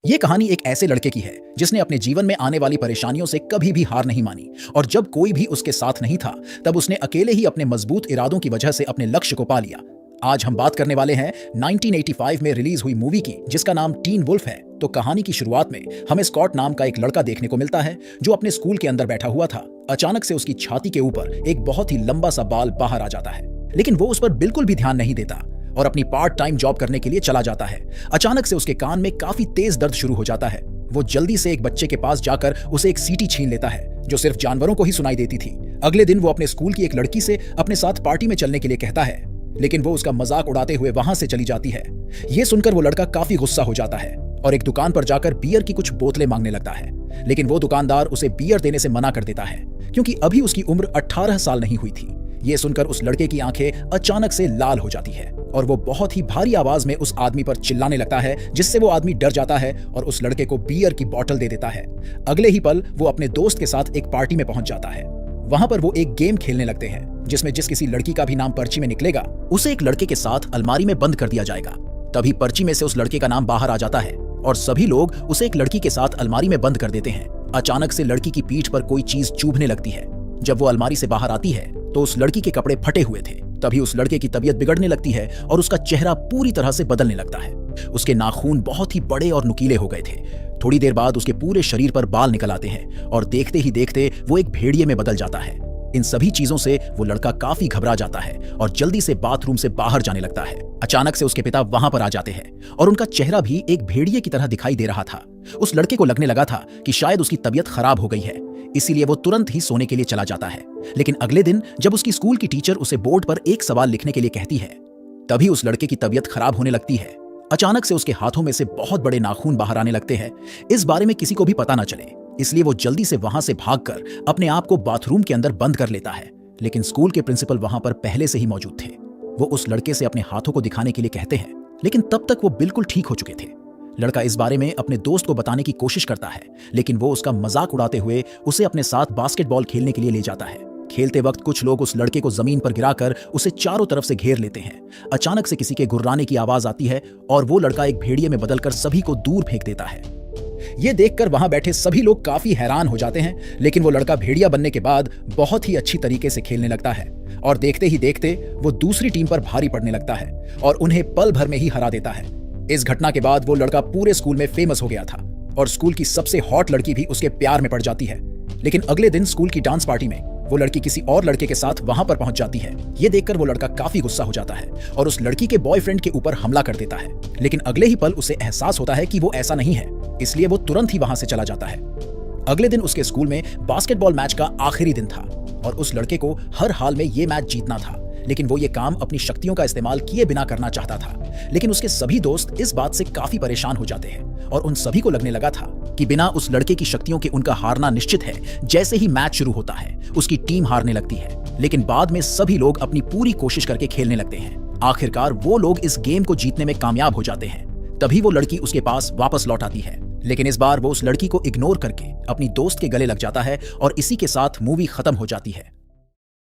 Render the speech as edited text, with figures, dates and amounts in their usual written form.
ये कहानी एक ऐसे लड़के की है जिसने अपने जीवन में आने वाली परेशानियों से कभी भी हार नहीं मानी और जब कोई भी उसके साथ नहीं था तब उसने अकेले ही अपने मजबूत इरादों की वजह से अपने लक्ष्य को पा लिया। आज हम बात करने वाले हैं 1985 में रिलीज हुई मूवी की जिसका नाम टीन वुल्फ है। तो कहानी की शुरुआत में हमें स्कॉट नाम का एक लड़का देखने को मिलता है जो अपने स्कूल के अंदर बैठा हुआ था। अचानक से उसकी छाती के ऊपर एक बहुत ही लंबा सा बाल बाहर आ जाता है, लेकिन वो उस पर बिल्कुल भी ध्यान नहीं देता और अपनी पार्ट टाइम जॉब करने के लिए चला जाता है। अचानक से उसके कान में काफी तेज दर्द शुरू हो जाता है। वो जल्दी से एक बच्चे के पास जाकर उसे एक सीटी छीन लेता है जो सिर्फ जानवरों को ही सुनाई देती थी। अगले दिन वो अपने स्कूल की एक लड़की से अपने साथ पार्टी में चलने के लिए कहता है, लेकिन वो उसका मजाक उड़ाते हुए वहां से चली जाती है। ये सुनकर वो लड़का काफी गुस्सा हो जाता है और एक दुकान पर जाकर बियर की कुछ बोतलें मांगने लगता है, लेकिन वो दुकानदार उसे बियर देने से मना कर देता है क्योंकि अभी उसकी उम्र 18 साल नहीं हुई थी। ये सुनकर उस लड़के की आंखें अचानक से लाल हो जाती है और वो बहुत ही भारी आवाज में उस आदमी पर चिल्लाने लगता है, जिससे वो आदमी डर जाता है और उस लड़के को बियर की बोतल दे देता है। अगले ही पल वो अपने दोस्त के साथ एक पार्टी में पहुंच जाता है। वहां पर वो एक गेम खेलने लगते हैं जिसमें जिस किसी लड़की का भी नाम पर्ची में निकलेगा उसे एक लड़के के साथ अलमारी में बंद कर दिया जाएगा। तभी पर्ची में से उस लड़के का नाम बाहर आ जाता है और सभी लोग उसे एक लड़की के साथ अलमारी में बंद कर देते हैं। अचानक से लड़की की पीठ पर कोई चीज चुभने लगती है। जब वो अलमारी से बाहर आती है तो उस लड़की के कपड़े फटे हुए थे। तभी उस लड़के की तबीयत बिगड़ने लगती है और उसका चेहरा पूरी तरह से बदलने लगता है। उसके नाखून बहुत ही बड़े और नुकीले हो गए थे। थोड़ी देर बाद उसके पूरे शरीर पर बाल निकल आते हैं और देखते ही देखते वो एक भेड़िए में बदल जाता है। इन सभी चीजों से वो लड़का काफी घबरा जाता है और जल्दी से बाथरूम से बाहर जाने लगता है। अचानक से उसके पिता वहां पर आ जाते हैं और उनका चेहरा भी एक भेड़िए की तरह दिखाई दे रहा था। उस लड़के को लगने लगा था कि शायद उसकी तबीयत खराब हो गई है, इसीलिए वो तुरंत ही सोने के लिए चला जाता है। लेकिन अगले दिन जब उसकी स्कूल की टीचर उसे बोर्ड पर एक सवाल लिखने के लिए कहती है, तभी उस लड़के की तबीयत खराब होने लगती है। अचानक से उसके हाथों में से बहुत बड़े नाखून बाहर आने लगते हैं। इस बारे में किसी को भी पता न चले, इसलिए वो जल्दी से वहां से भागकर अपने आप को बाथरूम के अंदर बंद कर लेता है। लेकिन स्कूल के प्रिंसिपल वहां पर पहले से ही मौजूद थे। वो उस लड़के से अपने हाथों को दिखाने के लिए कहते हैं, लेकिन तब तक वो बिल्कुल ठीक हो चुके थे। लड़का इस बारे में अपने दोस्त को बताने की कोशिश करता है, लेकिन वो उसका मजाक उड़ाते हुए उसे अपने साथ बास्केटबॉल खेलने के लिए ले जाता है। खेलते वक्त कुछ लोग उस लड़के को जमीन पर गिराकर उसे चारों तरफ से घेर लेते हैं। अचानक से किसी के गुर्राने की आवाज आती है और वो लड़का एक भेड़िए में बदलकर सभी को दूर फेंक देता है। ये देखकर वहां बैठे सभी लोग काफी हैरान हो जाते हैं, लेकिन वो लड़का भेड़िया बनने के बाद बहुत ही अच्छी तरीके से खेलने लगता है और देखते ही देखते वो दूसरी टीम पर भारी पड़ने लगता है और उन्हें पल भर में ही हरा देता है। इस घटना के बाद वो लड़का पूरे स्कूल में फेमस हो गया था और स्कूल की सबसे हॉट लड़की भी उसके प्यार में पड़ जाती है। लेकिन अगले दिन स्कूल की डांस पार्टी में वो लड़की किसी और लड़के के साथ वहां पर पहुंच जाती है। ये देखकर वो लड़का काफी गुस्सा हो जाता है और उस लड़की के बॉयफ्रेंड के ऊपर हमला कर देता है। लेकिन अगले ही पल उसे एहसास होता है कि वो ऐसा नहीं है, इसलिए वो तुरंत ही वहां से चला जाता है। अगले दिन उसके स्कूल में बास्केटबॉल मैच का आखिरी दिन था और उस लड़के को हर हाल में ये मैच जीतना था, लेकिन वो ये काम अपनी शक्तियों का इस्तेमाल किए बिना करना चाहता था। लेकिन उसके सभी दोस्त इस बात से काफी परेशान हो जाते हैं और उन सभी को लगने लगा था कि बिना उस लड़के की शक्तियों के उनका हारना निश्चित है। जैसे ही मैच शुरू होता है उसकी टीम हारने लगती है, लेकिन बाद में सभी लोग अपनी पूरी कोशिश करके खेलने लगते हैं। आखिरकार वो लोग इस गेम को जीतने में कामयाब हो जाते हैं। तभी वो लड़की उसके पास वापस लौट आती है, लेकिन इस बार वो उस लड़की को इग्नोर करके अपनी दोस्त के गले लग जाता है और इसी के साथ मूवी खत्म हो जाती है।